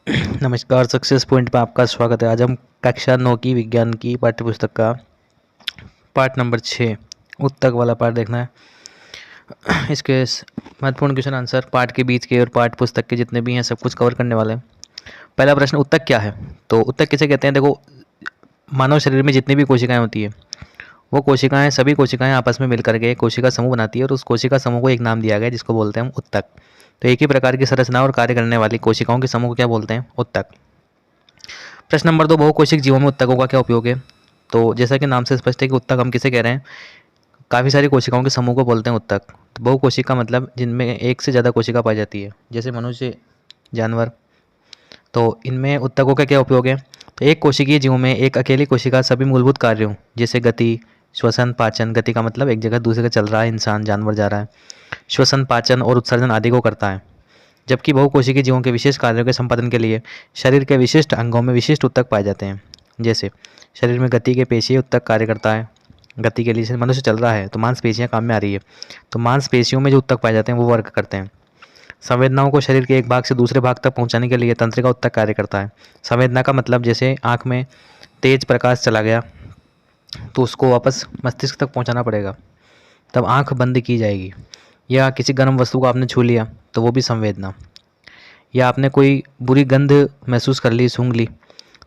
नमस्कार, success point में आपका स्वागत है। आज हम कक्षा 9 की विज्ञान की पाठ्यपुस्तक का पाठ नंबर 6 उत्तक वाला पाठ देखना है। इसके महत्वपूर्ण क्वेश्चन आंसर पाठ के बीच के और पाठ्य पुस्तक के जितने भी हैं सब कुछ कवर करने वाले हैं। पहला प्रश्न, उत्तक क्या है? तो उत्तक किसे कहते हैं? देखो, मानव शरीर में जितनी भी कोशिकाएं होती है वो कोशिकाएं, सभी कोशिकाएं आपस में मिलकर के एक कोशिका समूह बनाती है और उस कोशिका समूह को एक नाम दिया गया है जिसको बोलते हैं हम उत्तक। तो एक ही प्रकार की संरचना और कार्य करने वाली कोशिकाओं के समूह को क्या बोलते हैं? उत्तक। प्रश्न नंबर 2, बहुकोशिक जीवों में उत्तकों का क्या उपयोग है? तो जैसा कि नाम से स्पष्ट है कि उत्तक हम किसे कह रहे हैं? काफ़ी सारी कोशिकाओं के समूह को बोलते हैं उत्तक। तो बहुकोशिक का मतलब जिनमें एक से ज़्यादा कोशिका पाई जाती है, जैसे मनुष्य, जानवर। तो इनमें उत्तकों का क्या उपयोग है? तो एक कोशिकीय जीवों में एक अकेली कोशिका सभी मूलभूत कार्यों जैसे गति, श्वसन, पाचन, गति का मतलब एक जगह दूसरी जगह चल रहा है, इंसान, जानवर जा रहा है, श्वसन, पाचन और उत्सर्जन आदि को करता है। जबकि बहुकोशिकीय जीवों के विशेष कार्यों के संपादन के लिए शरीर के विशिष्ट अंगों में विशिष्ट उत्तक पाए जाते हैं। जैसे शरीर में गति के पेशीय उत्तक कार्य करता है। गति के लिए जैसे मनुष्य चल रहा है तो मांसपेशियां काम में आ रही है, तो मांसपेशियों में जो उत्तक पाए जाते हैं वो वर्क करते हैं। संवेदनाओं को शरीर के एक भाग से दूसरे भाग तक पहुंचाने के लिए तंत्रिका उत्तक कार्य करता है। संवेदना का मतलब जैसे आँख में तेज प्रकाश चला गया तो उसको वापस मस्तिष्क तक पहुंचाना पड़ेगा, तब आँख बंद की जाएगी। या किसी गर्म वस्तु को आपने छू लिया तो वो भी संवेदना। या आपने कोई बुरी गंध महसूस कर ली, सूंघ ली,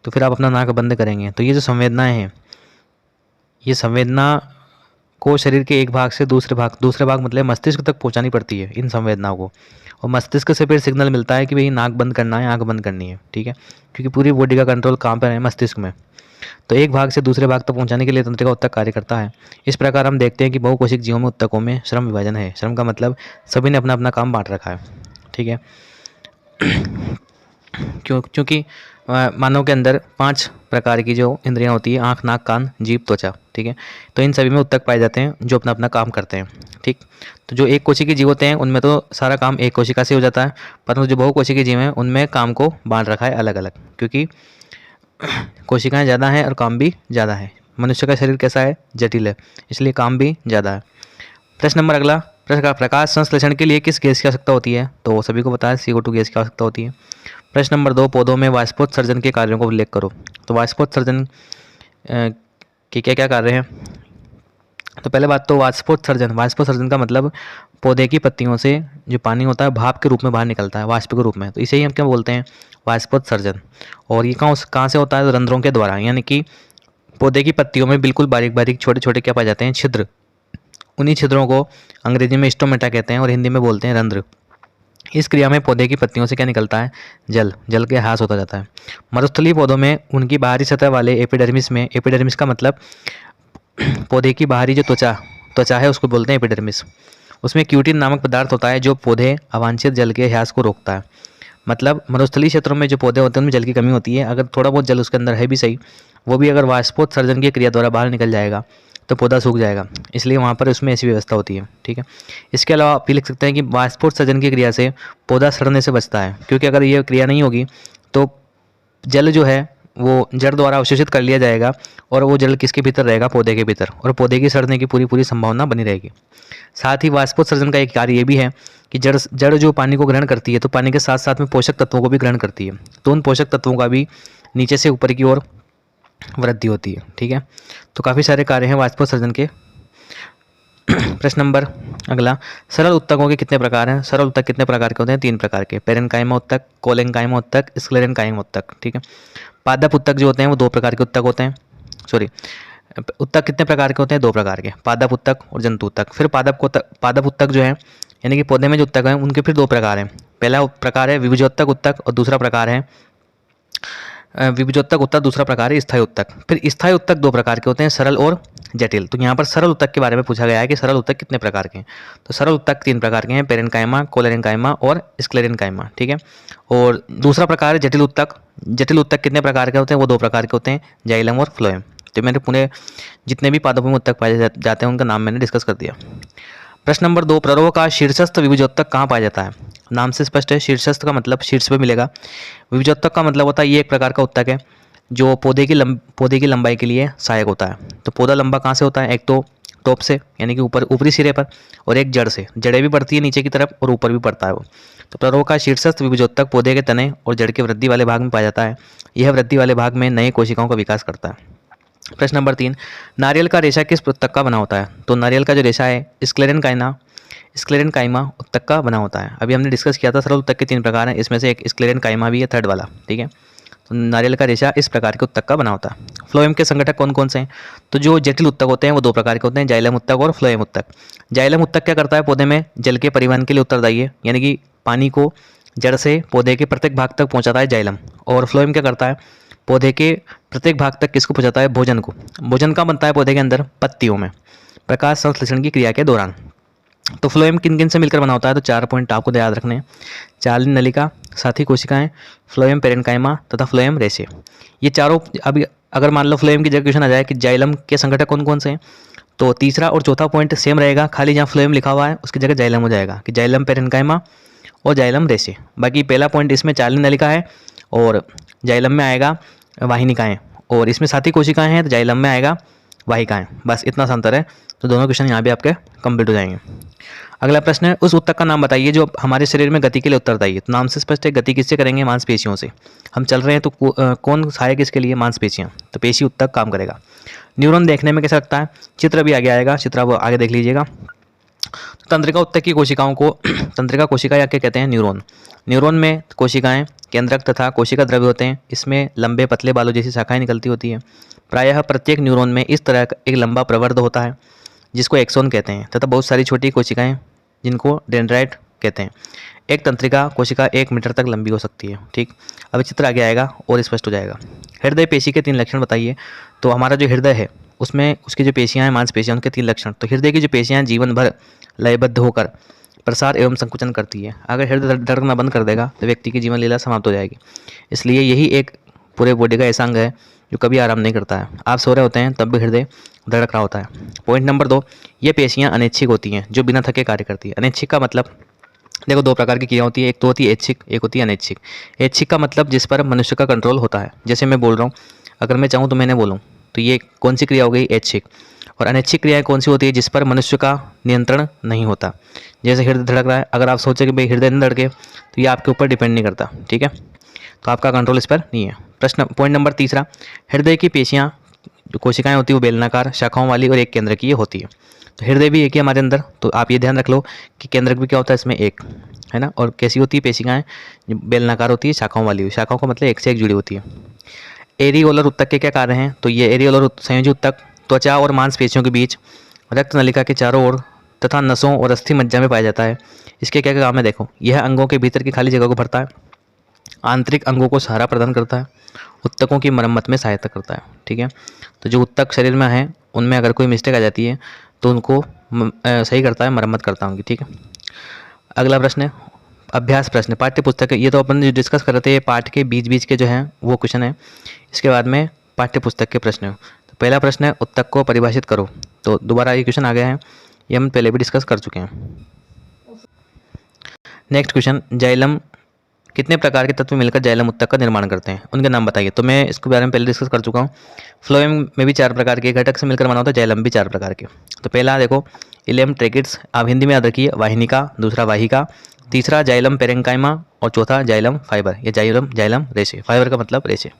तो फिर आप अपना नाक बंद करेंगे। तो ये जो संवेदनाएं हैं, ये संवेदना को शरीर के एक भाग से दूसरे भाग मतलब मस्तिष्क तक पहुंचानी पड़ती है इन संवेदनाओं को। और मस्तिष्क से फिर सिग्नल मिलता है कि भाई नाक बंद करना है, आँख बंद करनी है, ठीक है, क्योंकि पूरी बॉडी का कंट्रोल कहाँ पर है? मस्तिष्क में। तो एक भाग से दूसरे भाग तक पहुंचाने के लिए तंत्रिका उत्तक कार्य करता है। इस प्रकार हम देखते हैं कि बहुकोशिक जीवों में उत्तकों में श्रम विभाजन है। श्रम का मतलब सभी ने अपना अपना काम बांट रखा है, ठीक है। क्योंकि मानव के अंदर 5 प्रकार की जो इंद्रियां होती है, आँख, नाक, कान, जीभ, त्वचा, ठीक है। तो इन सभी में उत्तक पाए जाते हैं जो अपना अपना काम करते हैं, ठीक। तो जो एक कोशिकीय जीव होते हैं उनमें तो सारा काम एक कोशिका से हो जाता है, परंतु जो बहुकोशिकीय जीव हैं उनमें काम को बांट रखा है अलग अलग, क्योंकि कोशिकाएं ज़्यादा हैं और काम भी ज़्यादा है। मनुष्य का शरीर कैसा है? जटिल है, इसलिए काम भी ज़्यादा है। प्रश्न नंबर अगला, प्रकाश संश्लेषण के लिए किस गैस की आवश्यकता होती है? तो सभी को पता है CO2 गैस की आवश्यकता होती है। प्रश्न नंबर 2, पौधों में वाष्पोत्सर्जन के कार्यों को उल्लेख करो। तो वाष्पोत्सर्जन के क्या क्या कार्य हैं? तो पहले बात तो वाष्पोत्सर्जन का मतलब पौधे की पत्तियों से जो पानी होता है भाप के रूप में बाहर निकलता है, वाष्प के रूप में, तो इसे ही हम क्या बोलते हैं? वाष्पोत्सर्जन। और ये कहाँ से होता है? रंध्रों के द्वारा, यानी कि पौधे की पत्तियों में बिल्कुल बारीक बारीक छोटे छोटे क्या पाए जाते हैं? छिद्र। उन्हीं छिद्रों को अंग्रेजी में स्टोमेटा कहते हैं और हिंदी में बोलते हैं रंध्र। इस क्रिया में पौधे की पत्तियों से क्या निकलता है? जल के ह्रास होता जाता है। मरुस्थलीय पौधों में उनकी बाहरी सतह वाले एपिडर्मिस में, एपिडर्मिस का मतलब पौधे की बाहरी जो त्वचा है उसको बोलते हैं एपिडर्मिस। उसमें क्यूटिन नामक पदार्थ होता है जो पौधे अवांछित जल के ह्रास को रोकता है। मतलब मरुस्थलीय क्षेत्रों में जो पौधे होते हैं उनमें जल की कमी होती है, अगर थोड़ा बहुत जल उसके अंदर है भी सही, वो भी अगर वाष्पोत्सर्जन की क्रिया द्वारा बाहर निकल जाएगा तो पौधा सूख जाएगा, इसलिए वहाँ पर उसमें ऐसी व्यवस्था होती है, ठीक है। इसके अलावा आप भी लिख सकते हैं कि वाष्पोत्सर्जन की क्रिया से पौधा सड़ने से बचता है, क्योंकि अगर ये क्रिया नहीं होगी तो जल जो है वो जड़ द्वारा अवशोषित कर लिया जाएगा और वो जल किसके भीतर रहेगा? पौधे के भीतर, और पौधे की सड़ने की पूरी संभावना बनी रहेगी। साथ ही वाष्पोत्सर्जन का एक कार्य ये भी है कि जड़ जो पानी को ग्रहण करती है तो पानी के साथ साथ में पोषक तत्वों को भी ग्रहण करती है, तो उन पोषक तत्वों का भी नीचे से ऊपर की ओर वृद्धि होती है, ठीक है। तो काफ़ी सारे कार्य हैं वाष्पोत्सर्जन के। प्रश्न नंबर अगला, सरल उत्तकों के कितने प्रकार हैं? सरल उत्तक कितने प्रकार के होते हैं? 3 प्रकार के, पेरेन्काइमा उत्तक, कोलेन्काइमा उत्तक, स्क्लेरेन्काइमा उत्तक, ठीक है। पादप उत्तक जो होते हैं वो 2 प्रकार के उत्तक होते हैं। सॉरी, उत्तक कितने प्रकार के होते हैं? 2 प्रकार के, पादप उत्तक और जंतु उत्तक। फिर पादप उत्तक जो है, यानी कि पौधे में जो उत्तक हैं उनके फिर 2 प्रकार हैं। पहला प्रकार है विभुजोत्तक उत्तक और दूसरा प्रकार है विभुजोत्तक उत्तक, दूसरा प्रकार है स्थायी उत्तक। फिर स्थायी उत्तक 2 प्रकार के होते हैं, सरल और जटिल। तो यहाँ पर सरल उत्तक के बारे में पूछा गया है कि सरल उत्तक कितने प्रकार के हैं? तो सरल उत्तक 3 प्रकार के हैं, पेरेन्काइमा, कोलेरेन्काइमा और स्क्लेरेन्काइमा, ठीक है। और दूसरा प्रकार है जटिल उत्तक। जटिल उत्तक कितने प्रकार के होते हैं? वो 2 प्रकार के होते हैं, जाइलम और फ्लोएम। तो मैंने पूरे जितने भी पादपों में उत्तक पाए जाते हैं उनका नाम मैंने डिस्कस कर दिया। प्रश्न नंबर 2, प्ररोह का शीर्षस्थ विभुजोत्तक कहाँ पाया जाता है? नाम से स्पष्ट है, शीर्षस्थ का मतलब शीर्ष पे मिलेगा। विभुजोत्तक का मतलब होता है ये एक प्रकार का उत्तक है जो पौधे की लंबाई के लिए सहायक होता है। तो पौधा लंबा कहाँ से होता है? एक तो टॉप से यानी कि ऊपर ऊपरी सिरे पर, और एक जड़ से, जड़ें भी बढ़ती है नीचे की तरफ और ऊपर भी पड़ता है वो। तो प्ररोह का शीर्षस्थ विभुजोतक पौधे के तने और जड़ के वृद्धि वाले भाग में पाया जाता है। यह वृद्धि वाले भाग में नए कोशिकाओं का विकास करता है। प्रश्न नंबर 3, नारियल का रेशा किस उत्तक का बना होता है? तो नारियल का जो रेशा है स्क्लेरेन काइमा उत्तक का बना होता है। अभी हमने डिस्कस किया था सरल उत्तक के 3 प्रकार हैं, इसमें से एक स्क्लेरेन काइमा भी है, थर्ड वाला, ठीक है। तो नारियल का रेशा इस प्रकार के उत्तक का बना होता है। फ्लोएम के संगठक कौन कौन से हैं? तो जो जटिल उत्तक होते हैं वो 2 प्रकार के होते हैं, जाइलम उत्तक और फ्लोएम उत्तक। जाइलम उत्तक क्या करता है? पौधे में जल के परिवहन के लिए उत्तरदायी है, यानी कि पानी को जड़ से पौधे के प्रत्येक भाग तक पहुंचाता है जाइलम। और फ्लोएम क्या करता है? पौधे के प्रत्येक भाग तक किसको पहुंचाता है? भोजन को। भोजन का बनता है पौधे के अंदर पत्तियों में प्रकाश संश्लेषण की क्रिया के दौरान। तो फ्लोएम किन किन से मिलकर बना होता है? तो 4 पॉइंट आपको याद रखने हैं। चार्ली नलिका, साथी कोशिकाएं, फ्लोएम पेरेन्काइमा तथा फ्लोएम रेशे। ये चारों, अभी अगर मान लो फ्लोएम की जगह क्वेश्चन आ जाए कि जाइलम के संगठक कौन कौन से हैं, तो तीसरा और चौथा पॉइंट सेम रहेगा, खाली जहाँ फ्लोएम लिखा हुआ है उसकी जगह जाइलम हो जाएगा कि जाइलम पेरेन्काइमा और जाइलम रेशे। बाकी पहला पॉइंट इसमें चार्ली नलिका है और जाइलम में आएगा वाहिनिकाएं, और इसमें साथी कोशिकाएं हैं तो जाइलम में आएगा वाहिकाएं। बस इतना सा अंतर है। तो दोनों क्वेश्चन यहाँ भी आपके कंप्लीट हो जाएंगे। अगला प्रश्न है, उस उत्तक का नाम बताइए जो हमारे शरीर में गति के लिए उत्तरदायी है। तो नाम से स्पष्ट है, गति किससे करेंगे? मांसपेशियों से। हम चल रहे हैं तो कौन सहायक इसके लिए? मांसपेशियाँ। तो पेशी उत्तक काम करेगा। न्यूरॉन देखने में कैसा लगता है? चित्र भी आगे आएगा, चित्र आप आगे देख लीजिएगा। तंत्रिका उत्तक की कोशिकाओं को तंत्रिका कोशिका या क्या कहते हैं? न्यूरॉन। न्यूरॉन में कोशिकाएं, केंद्रक तथा कोशिका द्रव्य होते हैं। इसमें लंबे पतले बालों जैसी शाखाएं निकलती होती हैं। प्रायः प्रत्येक न्यूरॉन में इस तरह का एक लंबा प्रवर्ध होता है जिसको एक्सोन कहते हैं, तथा बहुत सारी छोटी कोशिकाएं जिनको डेंड्राइट कहते हैं। एक तंत्रिका कोशिका 1 मीटर तक लंबी हो सकती है। ठीक, अभी चित्र आगे आएगा और स्पष्ट हो जाएगा। हृदय पेशी के 3 लक्षण बताइए। तो हमारा जो हृदय है उसमें उसकी जो पेशियां हैं, मांसपेशियां, उनके 3 लक्षण। तो हृदय की जो पेशियां जीवन भर लयबद्ध होकर प्रसार एवं संकुचन करती है। अगर हृदय धड़कना बंद कर देगा तो व्यक्ति की जीवन लीला समाप्त हो जाएगी। इसलिए यही एक पूरे बॉडी का ऐसा अंग है जो कभी आराम नहीं करता है। आप सो रहे होते हैं तब भी हृदय धड़क रहा होता है। पॉइंट नंबर 2, ये पेशियां अनैच्छिक होती हैं जो बिना थके कार्य करती है। अनैच्छिक का मतलब, देखो 2 प्रकार की क्रिया होती है, एक तो होती है ऐच्छिक, एक होती है अनैच्छिक। ऐच्छिक का मतलब जिस पर मनुष्य का कंट्रोल होता है, जैसे मैं बोल रहा हूँ, अगर मैं चाहूँ तो मैंने बोलूँ, तो ये कौन सी क्रिया हो गई? ऐच्छिक। और अनैच्छिक क्रियाएं कौन सी होती है? जिस पर मनुष्य का नियंत्रण नहीं होता। जैसे हृदय धड़क रहा है, अगर आप सोचें कि भाई हृदय नहीं धड़के, तो ये आपके ऊपर डिपेंड नहीं करता, ठीक है, तो आपका कंट्रोल इस पर नहीं है। प्रश्न पॉइंट नंबर 3, हृदय की पेशियां जो कोशिकाएं होती है वो बेलनाकार शाखाओं वाली और एक केंद्र की होती है। तो हृदय भी एक ही हमारे अंदर, तो आप ये ध्यान रख लो कि केंद्रक भी क्या होता है इसमें? एक, है ना। और कैसी होती है पेशिकाएं? बेलनाकार होती है, शाखाओं वाली। शाखाओं का मतलब एक से एक जुड़ी होती है। एरियोलर उत्तक के क्या कार्य हैं? तो ये एरियोलर संयोजी उत्तक त्वचा और मांसपेशियों के बीच, रक्त नलिका के चारों ओर तथा नसों और अस्थि मज्जा में पाया जाता है। इसके क्या क्या काम है? देखो, यह अंगों के भीतर की खाली जगह को भरता है, आंतरिक अंगों को सहारा प्रदान करता है, उत्तकों की मरम्मत में सहायता करता है। ठीक है, तो जो उत्तक शरीर में है उनमें अगर कोई मिस्टेक आ जाती है तो उनको सही करता है, मरम्मत करता हूँ। ठीक है, अगला प्रश्न है अभ्यास प्रश्न, पाठ्य पुस्तक। ये तो अपन जो डिस्कस कर रहे थे, पाठ के बीच बीच के जो हैं वो क्वेश्चन है। इसके बाद में पाठ्य पुस्तक के प्रश्न है। तो पहला प्रश्न है उत्तक को परिभाषित करो। तो दोबारा ये क्वेश्चन आ गया है, ये हम पहले भी डिस्कस कर चुके हैं। नेक्स्ट क्वेश्चन, जाइलम कितने प्रकार के तत्व मिलकर जाइलम उत्तक का निर्माण करते हैं? उनके नाम बताइए। तो मैं इसके बारे में पहले डिस्कस कर चुका हूँ। फ्लोएम में भी 4 प्रकार के घटक से मिलकर बना होता है, जाइलम भी 4 प्रकार के। तो पहला देखो इलेम ट्रेकिट्स, आप हिंदी में याद रखिए, वाहिनिका, दूसरा वाहिका, तीसरा जाइलम पेरेन्काइमा और चौथा जाइलम फाइबर। ये जाइलम रेशे, फाइबर का मतलब रेशे।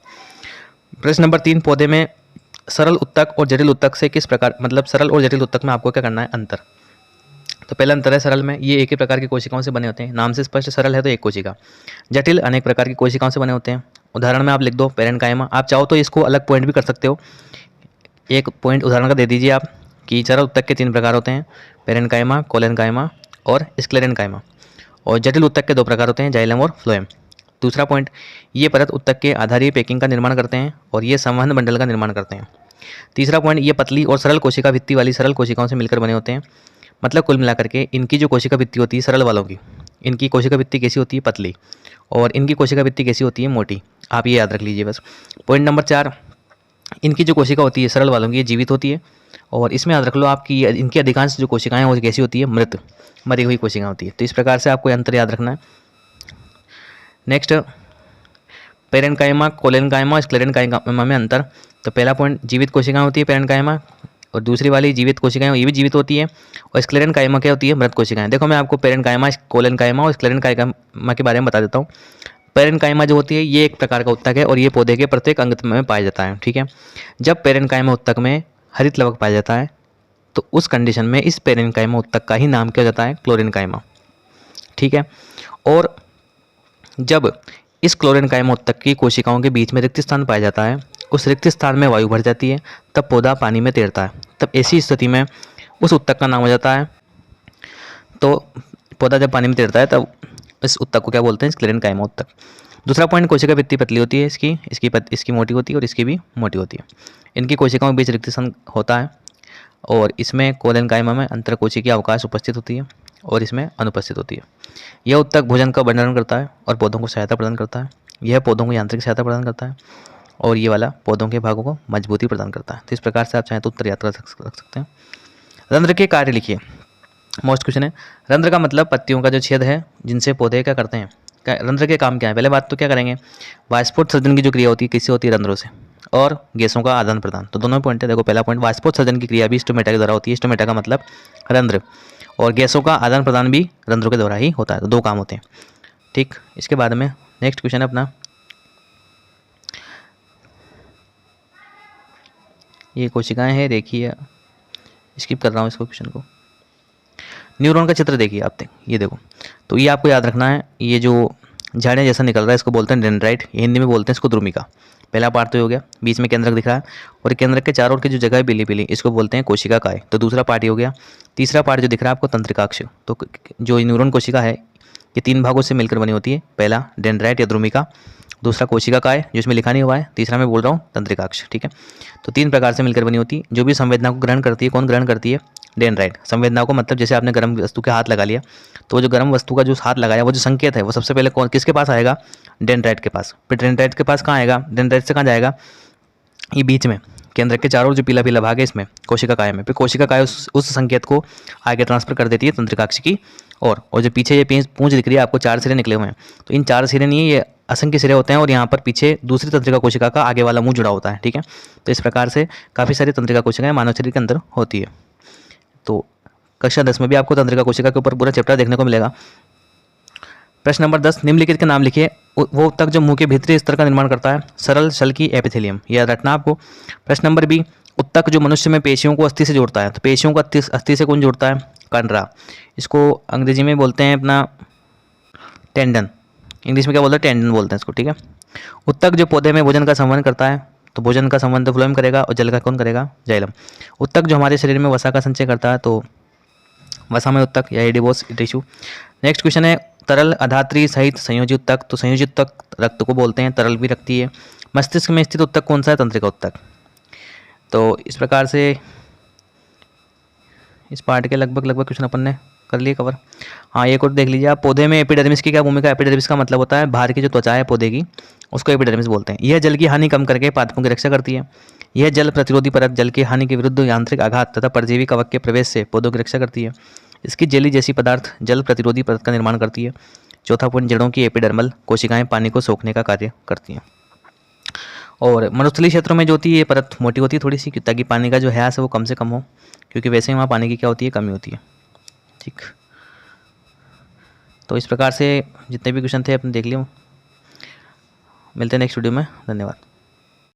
प्रश्न नंबर 3, पौधे में सरल उत्तक और जटिल उत्तक से किस प्रकार, मतलब सरल और जटिल उत्तक में आपको क्या करना है? अंतर। तो पहला अंतर है सरल में, ये एक ही प्रकार की कोशिकाओं से बने होते हैं, नाम से स्पष्ट, सरल है तो एक कोशिका। जटिल अनेक प्रकार की कोशिकाओं से बने होते हैं। उदाहरण में आप लिख दो पेरेन्काइमा। आप चाहो तो इसको अलग पॉइंट भी कर सकते हो, एक पॉइंट उदाहरण का दे दीजिए आप कि सरल उत्तक के 3 प्रकार होते हैं, पेरेन्काइमा, कोलेन्काइमा और स्क्लेरेन्काइमा। और जटिल उत्तक के 2 प्रकार होते हैं, जाइलम और फ्लोएम। दूसरा पॉइंट, ये परत उत्तक के आधारीय पैकिंग का निर्माण करते हैं और ये संवहन मंडल का निर्माण करते हैं। तीसरा पॉइंट, ये पतली और सरल कोशिका भित्ति वाली सरल कोशिकाओं से मिलकर बने होते हैं। मतलब कुल मिलाकर के इनकी जो कोशिका भित्ति होती है सरल वालों की, इनकी कोशिका भित्ति कैसी होती है? पतली, और इनकी कोशिका भित्ति कैसी होती है? मोटी। आप ये याद रख लीजिए बस। पॉइंट नंबर 4, इनकी जो कोशिका होती है सरल वालों की, ये जीवित होती है, और इसमें याद रख लो आपकी इनकी अधिकांश जो कोशिकाएं हैं वो कैसी होती है? मृत, मरी हुई कोशिकाएं होती है। तो इस प्रकार से आपको अंतर याद रखना है। नेक्स्ट, पेरेन्काइमा, कोलेन्काइमा, स्क्लेरेन्काइमा में अंतर। तो पहला पॉइंट, जीवित कोशिकाएं होती है पेरेन्काइमा, और दूसरी वाली जीवित कोशिकाएं ये भी जीवित होती है। और स्क्लेरन कायमा क्या होती है? मृत कोशिकाएं। देखो मैं आपको पेरेंट कायमा, कोलन कायमा और स्क्लेरन कायमा के बारे में बता देता हूँ। पेरेंट कायमा जो होती है ये एक प्रकार का उत्तक है और ये पौधे के प्रत्येक अंग में पाया जाता है। ठीक है, जब पेरेंट कायमा उत्तक में हरित लवक पाया जाता है तो उस कंडीशन में इस पेरेंट कायमा उत्तक का ही नाम क्या हो जाता है? क्लोरीन कायमा। ठीक है, और जब इस क्लोरीन कायमा उत्तक की कोशिकाओं के बीच में रिक्त स्थान पाया जाता है, उस रिक्त स्थान में वायु भर जाती है, तब पौधा पानी में तैरता है। तब ऐसी स्थिति में उस उत्तक का नाम हो जाता है, तो पौधा जब पानी में तैरता है तब इस उत्तक को क्या बोलते हैं? स्क्लेरन कायमा उत्तक। दूसरा पॉइंट, कोशिका भित्ति पतली होती है, इसकी मोटी होती है और इसकी भी मोटी होती है। इनकी कोशिकाओं के बीच रिक्त स्थान होता है और इसमें कोलन कायमा में अंतर कोशिकीय अवकाश उपस्थित होती है और इसमें अनुपस्थित होती है। यह उत्तक भोजन का भंडारण करता है और पौधों को सहायता प्रदान करता है। यह पौधों को यांत्रिक सहायता प्रदान करता है और ये वाला पौधों के भागों को मजबूती प्रदान करता है। तो इस प्रकार से आप चाहें तो उत्तर यात्रा रख सकते हैं। रंध्र के कार्य लिखिए। मोस्ट क्वेश्चन है। रंध्र का मतलब पत्तियों का जो छेद है जिनसे पौधे क्या करते हैं? रंध्र के काम क्या है? पहले बात तो क्या करेंगे, वाष्पोत्सर्जन की जो क्रिया होती है किससे होती है? रंध्रों से। और गैसों का आदान प्रदान, तो दोनों पॉइंट है। देखो पहला पॉइंट, वाष्पोत्सर्जन की क्रिया भी स्टोमेटा के द्वारा होती है। स्टोमेटा का मतलब रंध्र, और गैसों का आदान प्रदान भी रंध्रों के द्वारा ही होता है। तो दो काम होते हैं। ठीक, इसके बाद में नेक्स्ट क्वेश्चन है अपना, ये कोशिकाएं हैं, देखिए स्किप कर रहा हूँ इसको क्वेश्चन को। न्यूरॉन का चित्र देखिए आप, ये देखो, तो ये आपको याद रखना है। ये जो झाड़ियाँ जैसा निकल रहा है इसको बोलते हैं डेंड्राइट, हिंदी में बोलते हैं इसको द्रुमिका। पहला पार्ट तो हो गया, बीच में केंद्रक दिख रहा है और केंद्रक के चारों ओर की जो जगह है पीली पीली, इसको बोलते हैं कोशिका काय। तो दूसरा पार्ट हो गया। तीसरा पार्ट जो दिख रहा है आपको तंत्रिकाक्ष, तो जो न्यूरॉन कोशिका है ये 3 भागों से मिलकर बनी होती है। पहला डेंड्राइट या द्रुमिका, दूसरा कोशिका काय जिसमें लिखा नहीं हुआ है, तीसरा मैं बोल रहा हूँ तंत्रिकाक्ष। ठीक है, तो 3 प्रकार से मिलकर बनी होती है। जो भी संवेदना को ग्रहण करती है, कौन ग्रहण करती है? डेंड्राइट। संवेदना को मतलब जैसे आपने गर्म वस्तु के हाथ लगा लिया, तो वो जो गर्म वस्तु का जो हाथ लगाया वो जो संकेत है वो सबसे पहले कौन किसके पास आएगा? डेंड्राइट के पास। फिर डेंड्राइट के पास कहाँ आएगा? डेंड्राइट से कहाँ जाएगा? ये बीच में केंद्र के चारों ओर जो पीला पीला भाग है इसमें कोशिका काय में, फिर कोशिका काय उस संकेत को आगे ट्रांसफर कर देती है तंत्रिकाक्ष की और जो पीछे ये पूंछ दिख रही है आपको, 4 सिरे निकले हुए हैं। तो इन 4 सिरे नहीं, ये असंख्य सिरे होते हैं और यहाँ पर पीछे दूसरी तंत्रिका कोशिका का आगे वाला मुंह जुड़ा होता है। ठीक है, तो इस प्रकार से काफ़ी सारी तंत्रिका कोशिकाएं मानव शरीर के अंदर होती है। तो कक्षा 10 में भी आपको तंत्रिका कोशिका के ऊपर पूरा चैप्टर देखने को मिलेगा। प्रश्न नंबर 10, निम्नलिखित के नाम लिखिए। वो उत्तक जो मुंह के भीतरी स्तर का निर्माण करता है। सरल शल की एपिथेलियम, याद रखना आपको। प्रश्न नंबर बी, उत्तक जो मनुष्य में पेशियों को अस्थि से जोड़ता है। तो पेशियों को अस्थि से कौन जोड़ता है? कंडरा। इसको अंग्रेजी में बोलते हैं अपना टेंडन, इंग्लिश में क्या बोलते हैं? टेंडन बोलते हैं इसको। ठीक है, उत्तक जो पौधे में भोजन का संवहन करता है, तो भोजन का संवहन तो फ्लोएम करेगा और जल का कौन करेगा? जाइलम। उत्तक जो हमारे शरीर में वसा का संचय करता है, तो वसामय उत्तक या एडिपोस टिश्यू। नेक्स्ट क्वेश्चन है, तरल अधात्री सहित संयोजी उत्तक। तो संयोजी उत्तक रक्त को बोलते हैं, तरल भी रखती है। मस्तिष्क में स्थित उत्तक कौन सा है? तंत्रिका उत्तक। तो इस प्रकार से इस पार्ट के लगभग क्वेश्चन अपन ने कर लिए कवर। हाँ, एक और देख लीजिए आप, पौधे में एपिडर्मिस की क्या भूमिका? एपिडर्मिस का मतलब होता है बाहर की जो त्वचा है पौधे की, उसको एपिडर्मिस बोलते हैं। यह जल की हानि कम करके पादपों की रक्षा करती है। यह जल प्रतिरोधी परत जल की हानि के विरुद्ध यांत्रिक आघात तथा परजीवी कवक के प्रवेश से पौधों की रक्षा करती है। इसकी जेली जैसी पदार्थ जल प्रतिरोधी परत का निर्माण करती है। चौथा पॉइंट, जड़ों की एपिडर्मल कोशिकाएं पानी को सोखने का कार्य करती हैं। और मरुस्थलीय क्षेत्रों में जो होती है ये परत मोटी होती है थोड़ी सी, ताकि पानी का जो ह्यास है वो कम से कम हो, क्योंकि वैसे ही वहाँ पानी की क्या होती है? कमी होती है। ठीक, तो इस प्रकार से जितने भी क्वेश्चन थे अपने देख लिए। मिलते हैं नेक्स्ट वीडियो में। धन्यवाद।